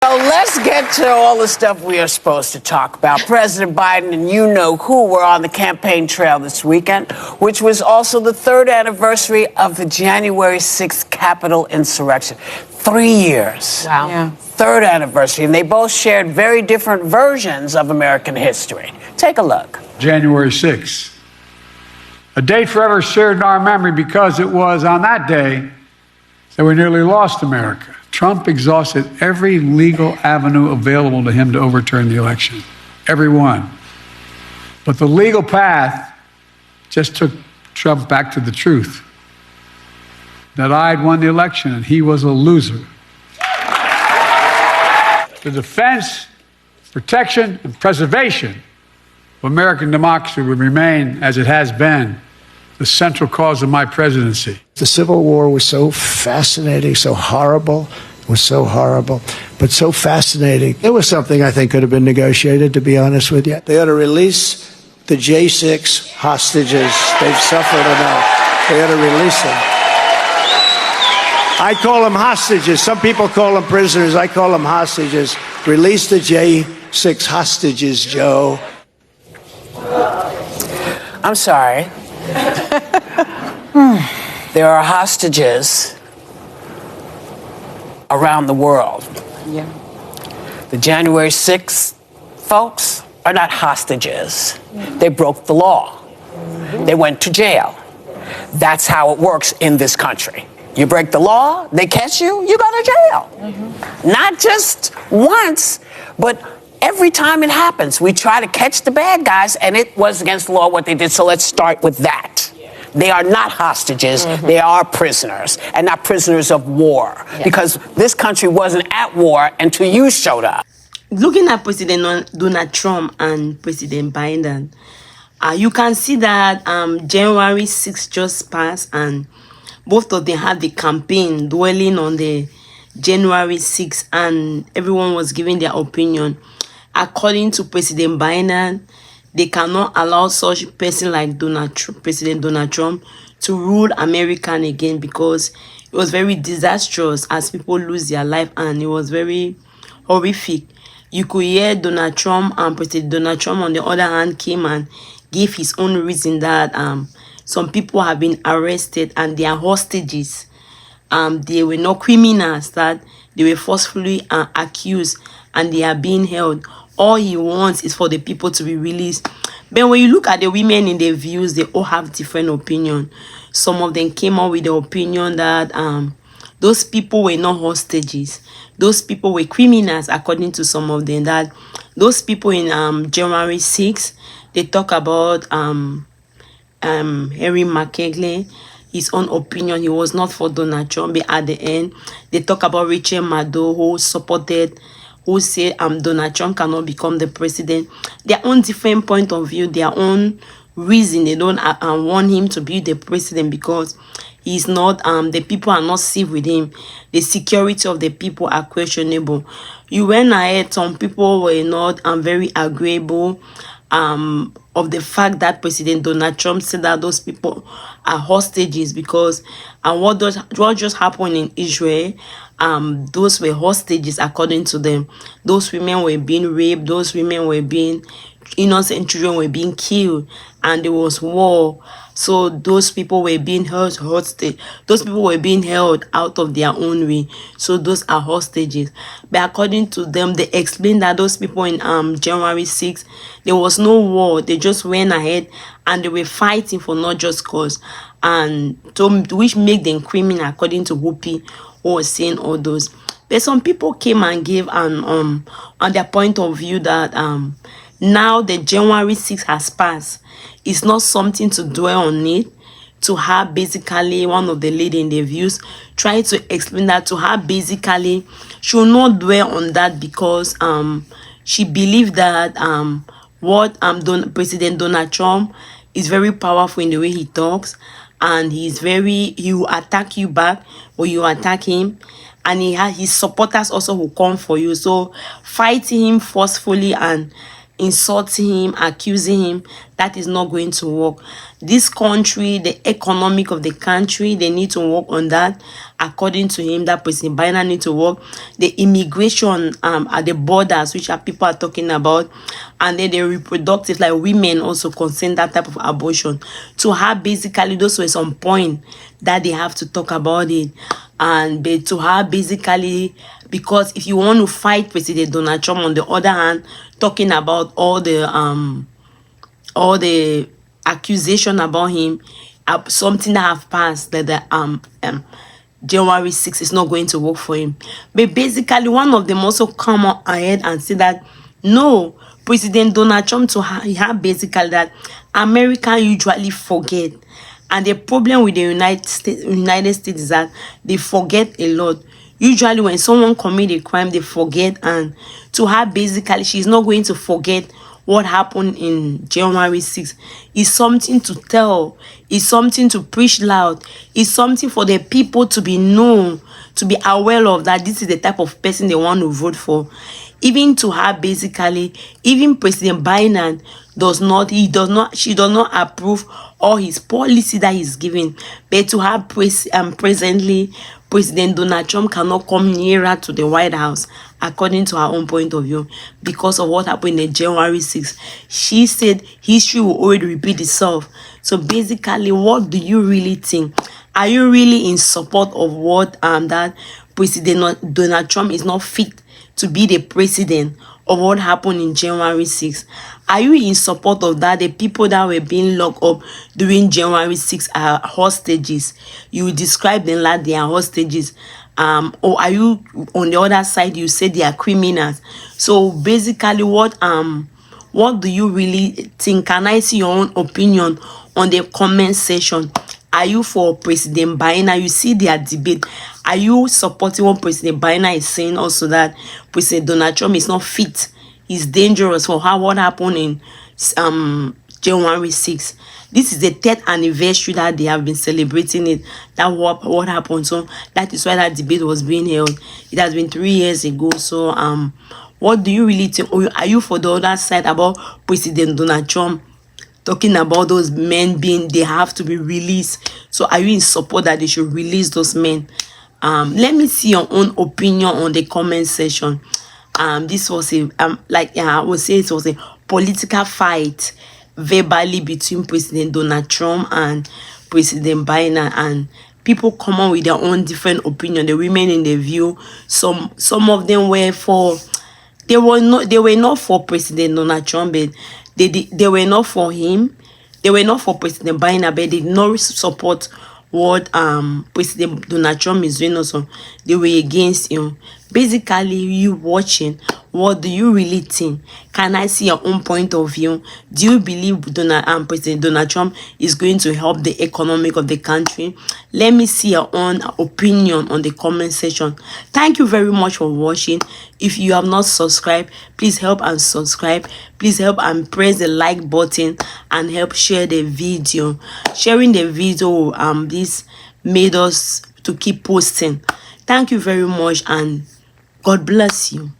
So let's get to all the stuff we are supposed to talk about. President Biden and you know who were on the campaign trail this weekend, which was also the third anniversary of the January 6th Capitol insurrection. 3 years. Wow. Yeah. Third anniversary. And they both shared very different versions of American history. Take a look. January 6th. A date forever shared in our memory because it was on that day that we nearly lost America. Trump exhausted every legal avenue available to him to overturn the election. Every one. But the legal path just took Trump back to the truth. That I'd won the election and he was a loser. The defense, protection, and preservation of American democracy would remain, as it has been, the central cause of my presidency. The Civil War was so fascinating, so horrible, but so fascinating. It was something I think could have been negotiated, to be honest with you. They ought to release the J6 hostages. They've suffered enough. They ought to release them. I call them hostages. Some people call them prisoners. I call them hostages. Release the J6 hostages, Joe. I'm sorry. There are hostages around the world. Yeah. The January 6th folks are not hostages. They broke the law. They went to jail. That's how it works in this country. You break the law, they catch you, you go to jail. Not just once, but every time it happens. We try to catch the bad guys, and it was against the law what they did, so let's start with that. They are not hostages, they are prisoners, and not prisoners of war, because this country wasn't at war until you showed up. Looking at President Donald Trump and President Biden, you can see that January 6th just passed, and both of them had the campaign dwelling on the January 6th, and everyone was giving their opinion. According to President Biden, they cannot allow such a person like President Donald Trump to rule America again, because it was very disastrous as people lose their life, and it was very horrific. You could hear Donald Trump, and President Donald Trump on the other hand came and gave his own reason that some people have been arrested and they are hostages. They were not criminals, that they were forcefully accused and they are being held. All he wants is for the people to be released. But when you look at the women in their views, they all have different opinion. Some of them came up with the opinion that those people were not hostages. Those people were criminals, according to some of them. That those people in January 6th, they talk about Harry McKinley, his own opinion. He was not for Donald Trump. But at the end, they talk about Rachel Maddow, who said Donald Trump cannot become the president. Their own different point of view, their own reason. They don't want him to be the president because he's not, the people are not safe with him. The security of the people are questionable. You went ahead, some people were not very agreeable of the fact that President Donald Trump said that those people are hostages, because what just happened in Israel, those were hostages according to them. Those women were being raped, those women were being, innocent children were being killed, and there was war. So those people were being held hostage. Those people were being held out of their own way. So those are hostages. But according to them, they explained that those people in January 6th, there was no war. They just went ahead and they were fighting for not just cause, and which make them criminal, according to Whoopi, who was saying all those. But some people came and gave on their point of view that now the January 6th has passed. It's not something to dwell on it. To her, basically, one of the lady in the views tried to explain that to her, basically, she will not dwell on that because she believed that President Donald Trump is very powerful in the way he talks, and he will attack you back or you attack him, and his supporters also will come for you. So fighting him forcefully and insulting him, accusing him, that is not going to work. This country, the economic of the country, they need to work on that. According to him, that President Biden need to work. The immigration at the borders, which are people are talking about, and then the reproductive, like women also concern that type of abortion. To have basically those were some point that they have to talk about it. And but to have basically, because if you want to fight President Donald Trump, on the other hand, talking about all the accusation about him, something that have passed, that the January 6th is not going to work for him. But basically, one of them also come ahead and say that no, President Donald Trump he have basically that America usually forget. And the problem with the United States is that they forget a lot. Usually when someone commit a crime, they forget. And to her, basically, she's not going to forget what happened in January 6th. It's something to tell. It's something to preach loud. It's something for the people to be known, to be aware of, that this is the type of person they want to vote for. Even to her, basically, even President Biden she does not approve all his policy that he's giving. But to her, presently, President Donald Trump cannot come nearer to the White House, according to her own point of view, because of what happened in January 6th. She said history will already repeat itself. So basically, what do you really think? Are you really in support of what that President Donald Trump is not fit to be the president of what happened in January 6th? Are you in support of that? The people that were being locked up during January 6th are hostages. You describe them like they are hostages. Or are you on the other side? You say they are criminals. So basically, what do you really think? Can I see your own opinion on the comment section? Are you for President Biden? You see their debate. Are you supporting what President Biden is saying also, that President Donald Trump is not fit? He's dangerous for what happened in January 6th. This is the 3rd anniversary that they have been celebrating it. That what happened. So that is why that debate was being held. It has been 3 years ago. So what do you really think? Are you for the other side about President Donald Trump talking about those men they have to be released? So are you in support that they should release those men? Let me see your own opinion on the comment section. This was a I would say it was a political fight verbally between President Donald Trump and President Biden, and people come on with their own different opinion. The women in the view, some of them were for, they were not for President Donald Trump, but they were not for him. They were not for President Biden, but they did not support what President Donald Trump is doing. Also, they were against him. Basically, you watching, what do you really think? Can I see your own point of view? Do you believe President Donald Trump is going to help the economic of the country? Let me see your own opinion on the comment section. Thank you very much for watching. If you have not subscribed, please help and subscribe. Please help and press the like button and help share the video. Sharing the video this made us to keep posting. Thank you very much, and God bless you.